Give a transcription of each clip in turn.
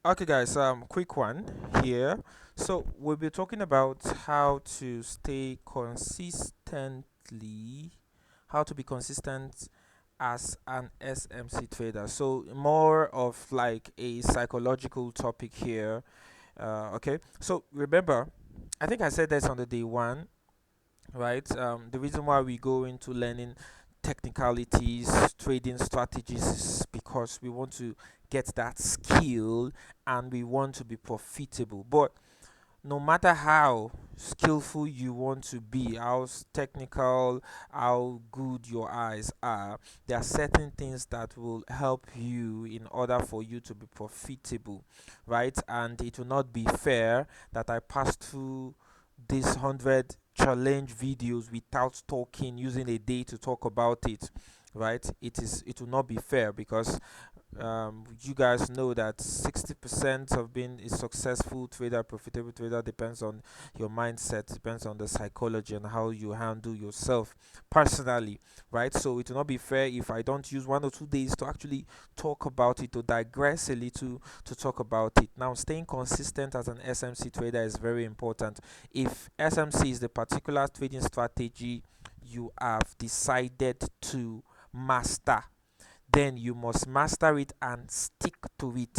Okay, guys, quick one here. So we'll be talking about how to stay consistently, how to be consistent as an SMC trader. So more of like a psychological topic here. Okay, so remember, I think I said this on the day one, right? The reason why we go into learning technicalities, trading strategies is because we want to get that skill and we want to be profitable. But no matter how skillful you want to be, how technical, how good your eyes are, there are certain things that will help you in order for you to be profitable, right? And it will not be fair that I pass through these 100 challenge videos without talking, using a day to talk about it, right? It will not be fair because you guys know that 60% of being a successful trader, profitable trader, depends on your mindset, depends on the psychology and how you handle yourself personally, right? So it will not be fair if I don't use 1 or 2 days to actually talk about it, to digress a little to talk about it. Now, staying consistent as an SMC trader is very important. If SMC is the particular trading strategy you have decided to master, then you must master it and stick to it,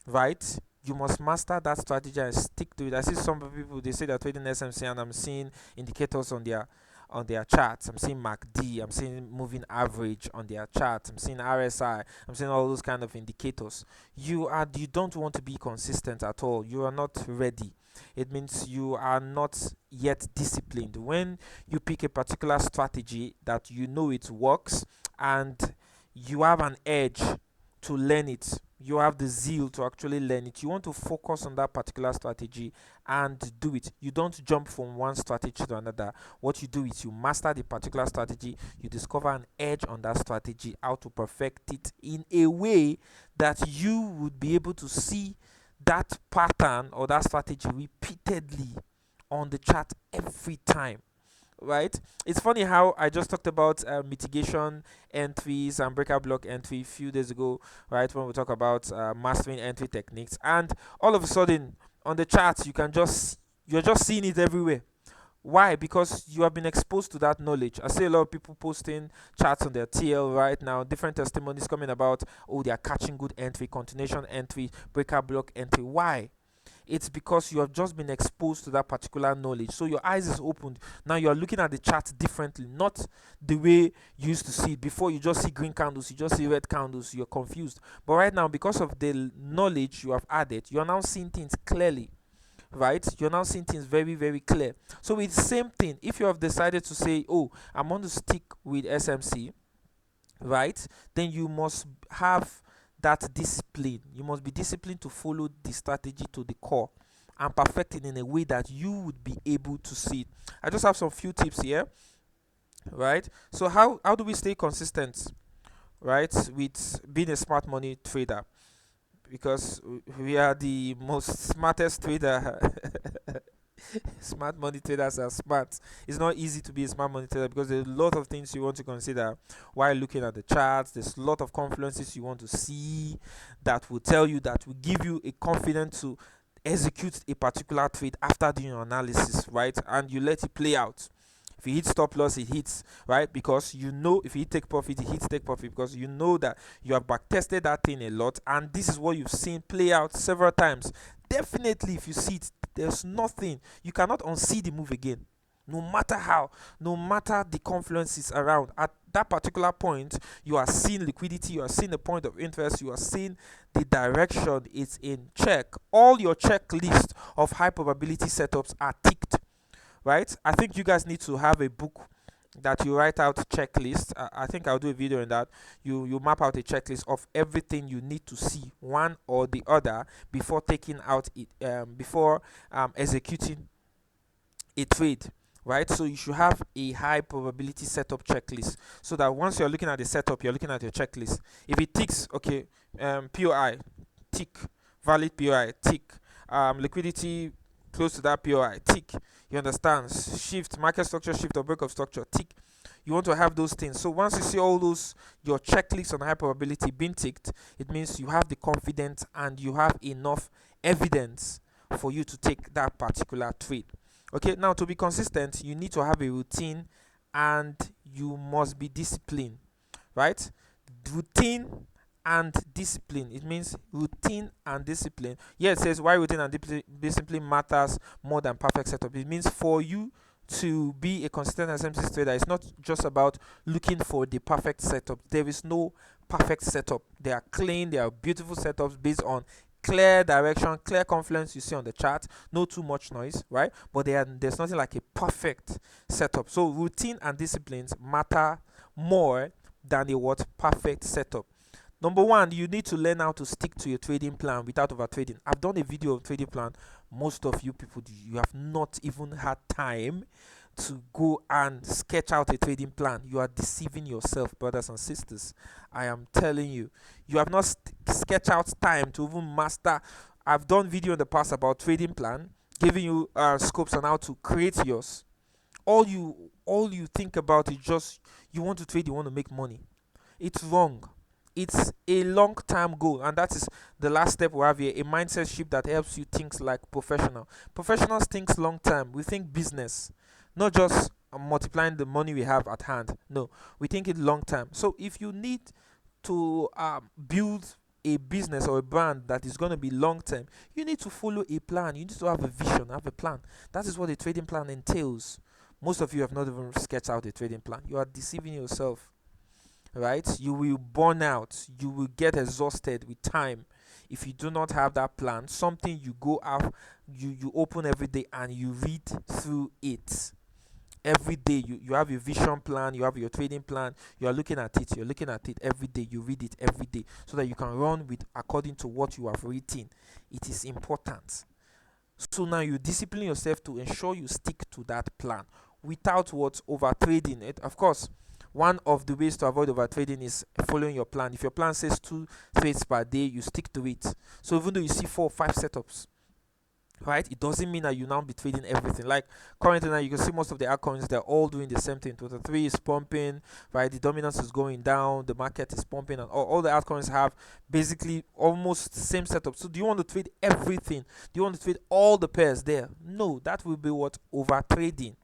right? You must master that strategy and stick to it. I see some people, they say they're trading SMC and I'm seeing indicators on their charts. I'm seeing MACD, I'm seeing moving average on their charts, I'm seeing RSI, I'm seeing all those kind of indicators. You don't want to be consistent at all. You are not ready. It means you are not yet disciplined. When you pick a particular strategy that you know it works and you have an edge to learn it, you have the zeal to actually learn it, you want to focus on that particular strategy and do it. You don't jump from one strategy to another. What you do is you master the particular strategy, you discover an edge on that strategy, how to perfect it in a way that you would be able to see that pattern or that strategy repeatedly on the chart every time, right? It's funny how I just talked about mitigation entries and breaker block entry a few days ago, right? When we talk about mastering entry techniques, and all of a sudden on the charts you're just seeing it everywhere. Why? Because you have been exposed to that knowledge. I see a lot of people posting charts on their TL right now, different testimonies coming about, oh, they are catching good entry, continuation entry, breaker block entry. Why? It's because you have just been exposed to that particular knowledge, so your eyes is opened. Now you are looking at the chart differently, not the way you used to see it before. You just see green candles, you just see red candles, you're confused. But right now, because of the knowledge you have added, you are now seeing things clearly, right? You're now seeing things very, very clear. So it's the same thing. If you have decided to say, oh, I'm going to stick with SMC, right, then you must have that discipline. You must be disciplined to follow the strategy to the core and perfect it in a way that you would be able to see it. I just have some few tips here, right? So how do we stay consistent, right, with being a smart money trader? Because we are the most smartest trader. Smart money traders are smart. It's not easy to be a smart money trader because there's a lot of things you want to consider while looking at the charts. There's a lot of confluences you want to see that will tell you, that will give you a confidence to execute a particular trade after doing your analysis, right? And you let it play out. If you hit stop loss, it hits, right? Because you know, if you hit take profit, it hits take profit because you know that you have back tested that thing a lot, and this is what you've seen play out several times. Definitely, if you see it, there's nothing, you cannot unsee the move again. No matter how, no matter the confluences around, at that particular point, you are seeing liquidity, you are seeing the point of interest, you are seeing the direction, it's in check. All your checklist of high probability setups are ticked, right? I think you guys need to have a book that you write out checklist. I think I'll do a video on that. You map out a checklist of everything you need to see, one or the other, before taking out it, before executing a trade, right? So you should have a high probability setup checklist, so that once you're looking at the setup, you're looking at your checklist. If it ticks, okay, POI, tick, valid POI, tick, liquidity close to that POI, tick. You understand? Shift, market structure shift or break of structure, tick. You want to have those things. So once you see all those your checklists on high probability being ticked, it means you have the confidence and you have enough evidence for you to take that particular trade. Okay, now to be consistent, you need to have a routine and you must be disciplined, right? Routine and discipline. It means routine and discipline. Yeah, it says why routine and discipline matters more than perfect setup. It means for you to be a consistent SMC trader, it's not just about looking for the perfect setup. There is no perfect setup. They are clean, they are beautiful setups based on clear direction, clear confluence you see on the chart, no too much noise, right? But there's nothing like a perfect setup. So routine and disciplines matter more than a what perfect setup. Number one, you need to learn how to stick to your trading plan without over trading. I've done a video of trading plan. Most of you people, you have not even had time to go and sketch out a trading plan. You are deceiving yourself, brothers and sisters. I am telling you, you have not sketch out time to even master. I've done video in the past about trading plan, giving you scopes on how to create yours. All you think about is just you want to trade, you want to make money. It's wrong. It's a long term goal, and that is the last step we have here, a mindset shift that helps you think like professional. Professionals think long term. We think business, not just multiplying the money we have at hand. No, we think it long term. So if you need to build a business or a brand that is going to be long term, you need to follow a plan. You need to have a vision, have a plan. That is what a trading plan entails. Most of you have not even sketched out a trading plan. You are deceiving yourself, right? You will burn out, you will get exhausted with time if you do not have that plan. Something you go out, you open every day and you read through it every day. You have your vision plan, you have your trading plan, you are looking at it, you're looking at it every day, you read it every day so that you can run with according to what you have written. It is important. So now you discipline yourself to ensure you stick to that plan without what over trading it. Of course, one of the ways to avoid over trading is following your plan. If your plan says 2 trades per day, you stick to it. So even though you see 4 or 5 setups, right, it doesn't mean that you now be trading everything. Like currently now, you can see most of the altcoins, they're all doing the same thing. Total 3 is pumping, right? The dominance is going down, the market is pumping, and all the altcoins have basically almost the same setup. So do you want to trade everything? Do you want to trade all the pairs there? No, that will be what? Over trading.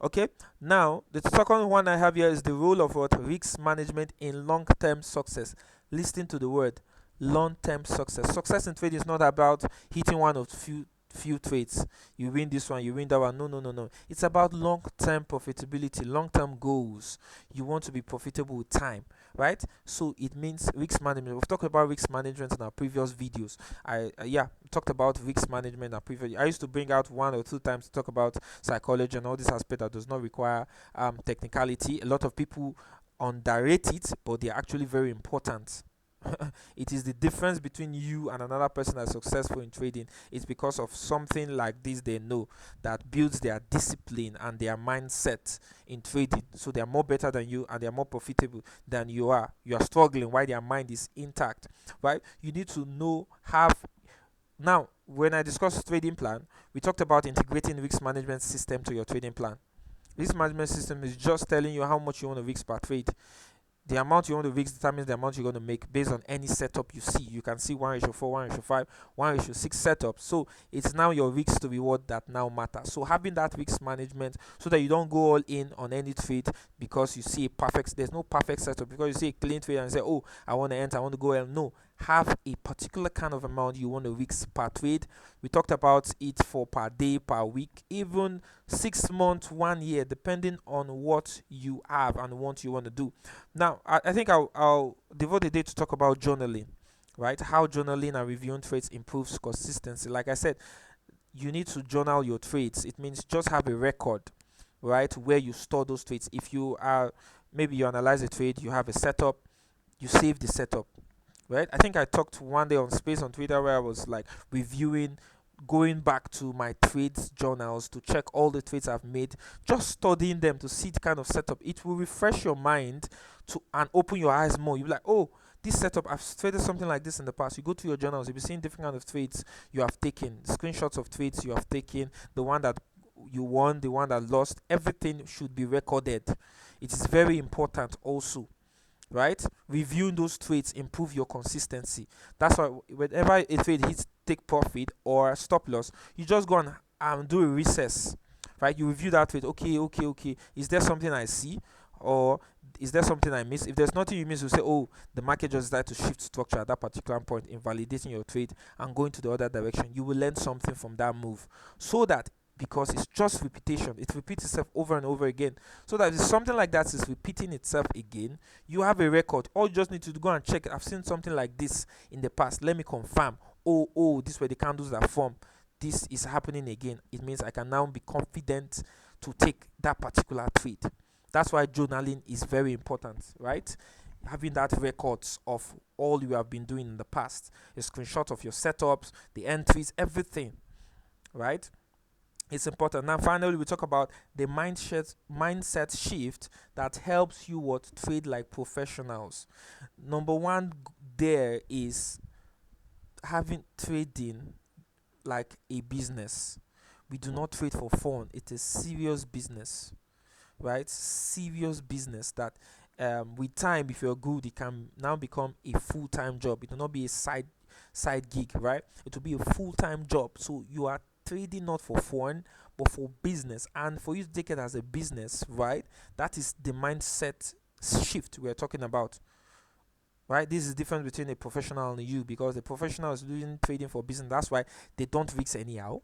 Okay, now the second one I have here is the role of what? Risk management in long-term success. Listen to the word long-term success. Success in trading is not about hitting one of few trades. You win this one, you win that one. No, no, no, no. It's about long-term profitability, long-term goals. You want to be profitable with time, right? So it means risk management. We've talked about risk management in our previous videos. I talked about risk management in our previous. I used to bring out 1 or 2 times to talk about psychology and all this aspect that does not require technicality. A lot of people underrate it, but they're actually very important. It is the difference between you and another person that's successful in trading. It's because of something like this they know that builds their discipline and their mindset in trading. So they are more better than you and they are more profitable than you are. You are struggling while their mind is intact, right? You need to know, have. Now, when I discussed trading plan, we talked about integrating risk management system to your trading plan. Risk management system is just telling you how much you want to risk per trade. The amount you want to risk determines the amount you're going to make based on any setup you see. You can see 1:4, 1:5, 1:6 setup. So it's now your risk to reward that now matters. So having that risk management so that you don't go all in on any trade because you see a perfect, there's no perfect setup, because you see a clean trade and say, oh, I want to enter, I want to go L. No, have a particular kind of amount you want to risk per trade. We talked about it for per day, per week, even 6 months, 1 year, depending on what you have and what you want to do. Now, I think I'll devote a day to talk about journaling, right? How journaling and reviewing trades improves consistency. Like I said, you need to journal your trades. It means just have a record, right, where you store those trades. If you are, maybe you analyze a trade, you have a setup, you save the setup, right? I think I talked one day on Space on Twitter where I was like reviewing, going back to my trades journals to check all the trades I've made, just studying them to see the kind of setup. It will refresh your mind to and open your eyes more. You'll be like, oh, this setup, I've traded something like this in the past. You go to your journals, you'll be seeing different kind of trades you have taken, screenshots of trades you have taken, the one that you won, the one that lost, everything should be recorded. It is very important also, right? Reviewing those trades improve your consistency. That's why whenever a trade hits take profit or stop loss, you just go and do a recess, right? You review that trade. Okay, is there something I see, or is there something I miss? If there's nothing you miss, you say, oh, the market just decided to shift structure at that particular point, invalidating your trade and going to the other direction. You will learn something from that move, so that, because it's just repetition, it repeats itself over and over again, so that if something like that is repeating itself again, you have a record. All you just need to go and check, I've seen something like this in the past, let me confirm. Oh, these were the candles that form, this is happening again. It means I can now be confident to take that particular trade. That's why journaling is very important, right? Having that records of all you have been doing in the past, a screenshot of your setups, the entries, everything, right? It's important. Now finally, we talk about the mindset shift that helps you what trade like professionals. Number one there is having trading like a business. We do not trade for fun. It is serious business, right? Serious business that, with time, if you're good, it can now become a full-time job. It will not be a side gig, right? It will be a full-time job. So you are trading not for fun, but for business. And for you to take it as a business, right? That is the mindset shift we're talking about. Right, this is the difference between a professional and you, because the professional is doing trading for business. That's why they don't risk anyhow.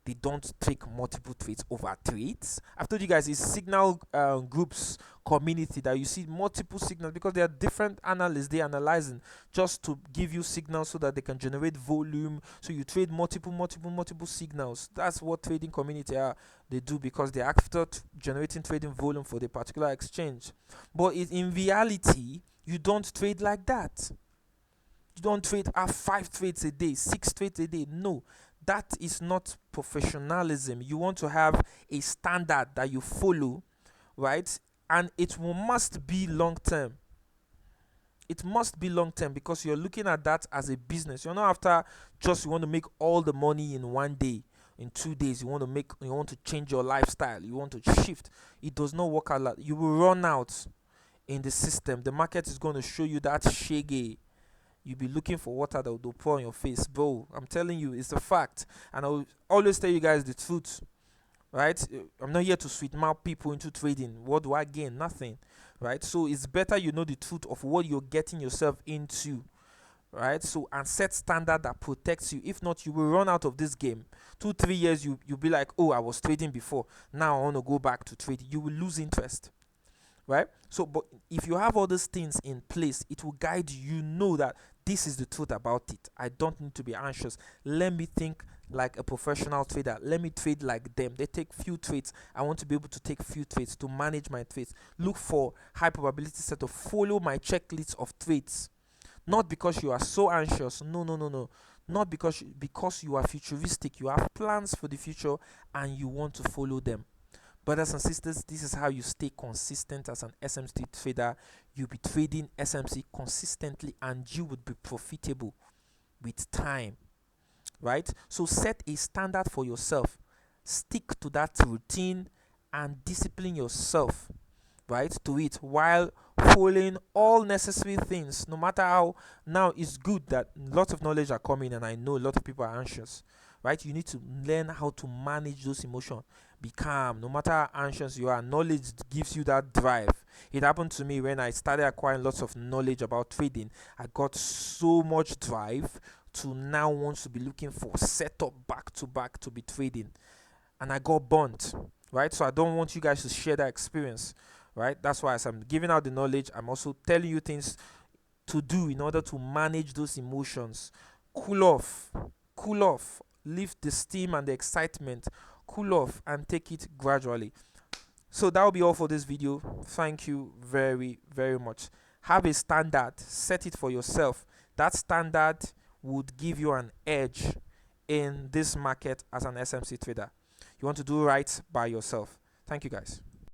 They don't take multiple trades over trades. I've told you guys, it's signal groups community that you see multiple signals, because there are different analysts they analyzing just to give you signals so that they can generate volume. So you trade multiple signals. That's what trading community are. They do, because they're after generating trading volume for the particular exchange. But in reality, you don't trade like that. You don't trade 5 trades a day, 6 trades a day. No, that is not professionalism. You want to have a standard that you follow, right? And must be long term. It must be long term, because you're looking at that as a business. You're not after just you want to make all the money in one day, in 2 days. You want to change your lifestyle. You want to shift. It does not work out like you will run out in the system. The market is going to show you that shaggy. You'll be looking for water that will pour on your face, bro. I'm telling you, it's a fact. And I'll always tell you guys the truth, right? I'm not here to sweet mouth people into trading. What do I gain? Nothing, right? So it's better you know the truth of what you're getting yourself into, right? So, and set standard that protects you. If not, you will run out of this game. 2-3 years, you'll be like, oh, I was trading before, now I want to go back to trading. You will lose interest, right? So, but if you have all these things in place, it will guide you. You know that this is the truth about it. I don't need to be anxious. Let me think like a professional trader. Let me trade like them. They take few trades. I want to be able to take few trades to manage my trades. Look for high probability setup. Follow my checklist of trades. Not because you are so anxious. No. Not because you are futuristic. You have plans for the future and you want to follow them. Brothers and sisters, this is how you stay consistent as an SMC trader. You'll be trading SMC consistently and you would be profitable with time, right? So set a standard for yourself. Stick to that routine and discipline yourself, right, to it, while following all necessary things. No matter how, now it's good that lots of knowledge are coming, and I know a lot of people are anxious, right? You need to learn how to manage those emotions. Be calm. No matter how anxious you are, knowledge gives you that drive. It happened to me when I started acquiring lots of knowledge about trading. I got so much drive to now want to be looking for setup back to back to be trading, and I got burnt, right? So I don't want you guys to share that experience, right? That's why, as I'm giving out the knowledge, I'm also telling you things to do in order to manage those emotions. Cool off, lift the steam and the excitement, cool off and take it gradually. So that will be all for this video. Thank you very, very much. Have a standard, set it for yourself. That standard would give you an edge in this market as an SMC trader. You want to do right by yourself. Thank you, guys.